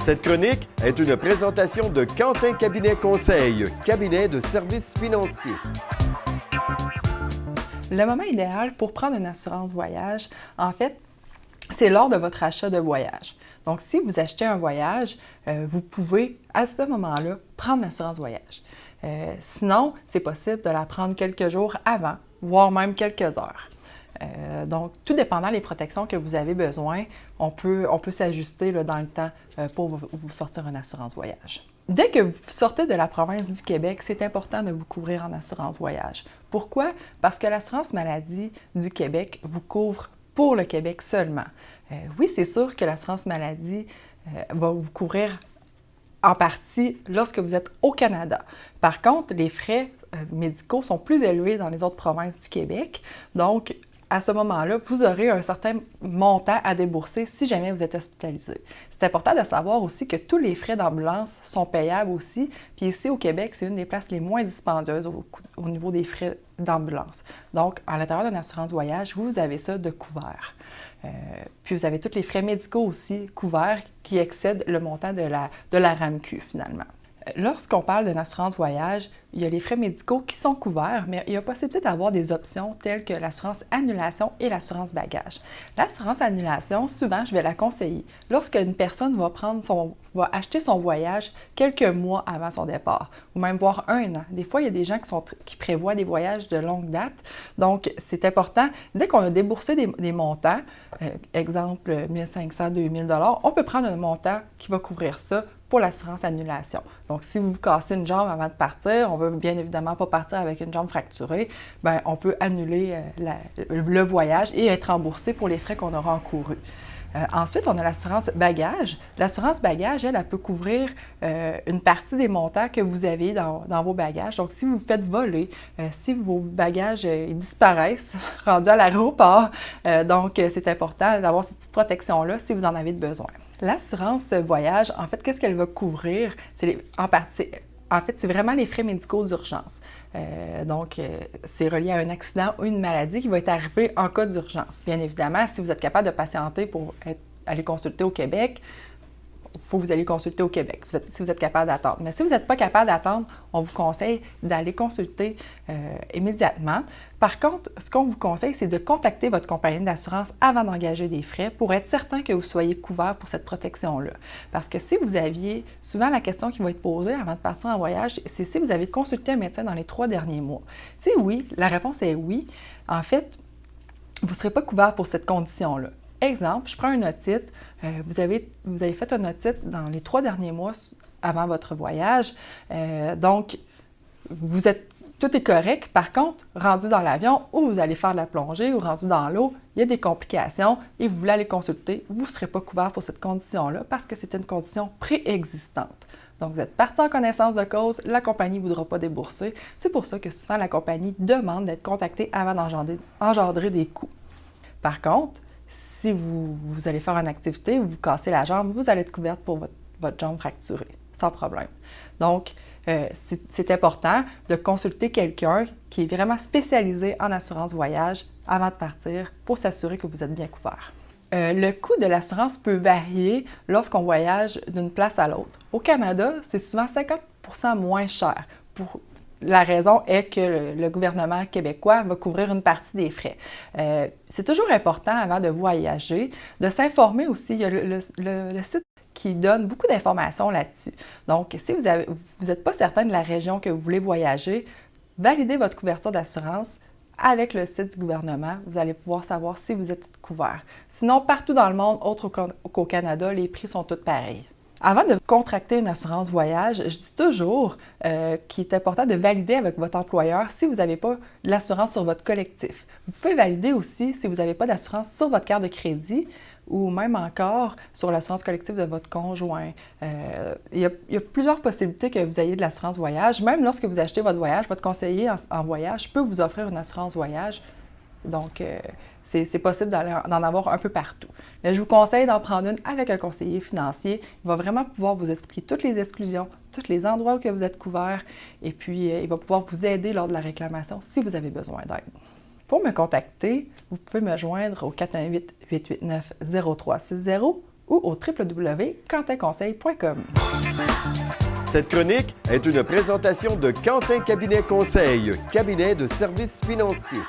Cette chronique est une présentation de Quentin Cabinet Conseil, cabinet de services financiers. Le moment idéal pour prendre une assurance voyage, en fait, c'est lors de votre achat de voyage. Donc, si vous achetez un voyage, vous pouvez, à ce moment-là, prendre l'assurance voyage. Sinon, c'est possible de la prendre quelques jours avant, voire même quelques heures. Donc, tout dépendant des protections que vous avez besoin, on peut s'ajuster dans le temps pour vous sortir une assurance voyage. Dès que vous sortez de la province du Québec, c'est important de vous couvrir en assurance voyage. Pourquoi? Parce que l'assurance maladie du Québec vous couvre pour le Québec seulement. Oui, c'est sûr que l'assurance maladie va vous couvrir en partie lorsque vous êtes au Canada. Par contre, les frais médicaux sont plus élevés dans les autres provinces du Québec. Donc, à ce moment-là, vous aurez un certain montant à débourser si jamais vous êtes hospitalisé. C'est important de savoir aussi que tous les frais d'ambulance sont payables aussi. Puis ici, au Québec, c'est une des places les moins dispendieuses au niveau des frais d'ambulance. Donc, à l'intérieur d'une assurance voyage, vous avez ça de couvert. Puis vous avez tous les frais médicaux aussi couverts qui excèdent le montant de la RAMQ finalement. Lorsqu'on parle d'une assurance voyage, il y a les frais médicaux qui sont couverts, mais il y a possibilité d'avoir des options telles que l'assurance annulation et l'assurance bagage. L'assurance annulation, souvent, je vais la conseiller lorsqu'une personne va acheter son voyage quelques mois avant son départ, ou même voire un an. Des fois, il y a des gens qui prévoient des voyages de longue date. Donc, c'est important, dès qu'on a déboursé des montants, exemple 1 500, 2 000 $, on peut prendre un montant qui va couvrir ça pour l'assurance annulation. Donc, si vous vous cassez une jambe avant de partir, on ne veut bien évidemment pas partir avec une jambe fracturée, bien, on peut annuler le voyage et être remboursé pour les frais qu'on aura encourus. Ensuite, on a l'assurance bagage. L'assurance bagage, elle peut couvrir une partie des montants que vous avez dans vos bagages. Donc, si vous vous faites voler, si vos bagages disparaissent rendus à l'aéroport, donc c'est important d'avoir cette petite protection-là si vous en avez besoin. L'assurance voyage, en fait, qu'est-ce qu'elle va couvrir? En fait, c'est vraiment les frais médicaux d'urgence. Donc, c'est relié à un accident ou une maladie qui va être arrivée en cas d'urgence. Bien évidemment, si vous êtes capable de patienter pour aller consulter au Québec, il faut que vous allez consulter au Québec, si vous êtes capable d'attendre. Mais si vous n'êtes pas capable d'attendre, on vous conseille d'aller consulter immédiatement. Par contre, ce qu'on vous conseille, c'est de contacter votre compagnie d'assurance avant d'engager des frais pour être certain que vous soyez couvert pour cette protection-là. Parce que si vous aviez, souvent la question qui va être posée avant de partir en voyage, c'est si vous avez consulté un médecin dans les 3 derniers mois. Si oui, la réponse est oui. En fait, vous ne serez pas couvert pour cette condition-là. Exemple, je prends un otite. Vous avez fait un otite dans les 3 derniers mois avant votre voyage. Donc, tout est correct. Par contre, rendu dans l'avion où vous allez faire de la plongée ou rendu dans l'eau, il y a des complications et vous voulez aller consulter, vous ne serez pas couvert pour cette condition-là parce que c'est une condition préexistante. Donc, vous êtes parti en connaissance de cause, la compagnie ne voudra pas débourser. C'est pour ça que souvent, la compagnie demande d'être contactée avant d'engendrer des coûts. Par contre, si vous allez faire une activité, vous cassez la jambe, vous allez être couverte pour votre jambe fracturée, sans problème. Donc, c'est important de consulter quelqu'un qui est vraiment spécialisé en assurance voyage avant de partir pour s'assurer que vous êtes bien couvert. Le coût de l'assurance peut varier lorsqu'on voyage d'une place à l'autre. Au Canada, c'est souvent 50% moins cher. La raison est que le gouvernement québécois va couvrir une partie des frais. C'est toujours important, avant de voyager, de s'informer aussi. Il y a le site qui donne beaucoup d'informations là-dessus. Donc, si vous n'êtes pas certain de la région que vous voulez voyager, validez votre couverture d'assurance avec le site du gouvernement. Vous allez pouvoir savoir si vous êtes couvert. Sinon, partout dans le monde, autre qu'au Canada, les prix sont tous pareils. Avant de contracter une assurance voyage, je dis toujours qu'il est important de valider avec votre employeur si vous n'avez pas l'assurance sur votre collectif. Vous pouvez valider aussi si vous n'avez pas d'assurance sur votre carte de crédit ou même encore sur l'assurance collective de votre conjoint. Il y a plusieurs possibilités que vous ayez de l'assurance voyage. Même lorsque vous achetez votre voyage, votre conseiller en voyage peut vous offrir une assurance voyage. Donc, c'est possible d'en avoir un peu partout. Mais je vous conseille d'en prendre une avec un conseiller financier. Il va vraiment pouvoir vous expliquer toutes les exclusions, tous les endroits où vous êtes couvert, et puis il va pouvoir vous aider lors de la réclamation si vous avez besoin d'aide. Pour me contacter, vous pouvez me joindre au 418-889-0360 ou au www.quentinconseil.com. Cette chronique est une présentation de Quentin Cabinet Conseil, cabinet de services financiers.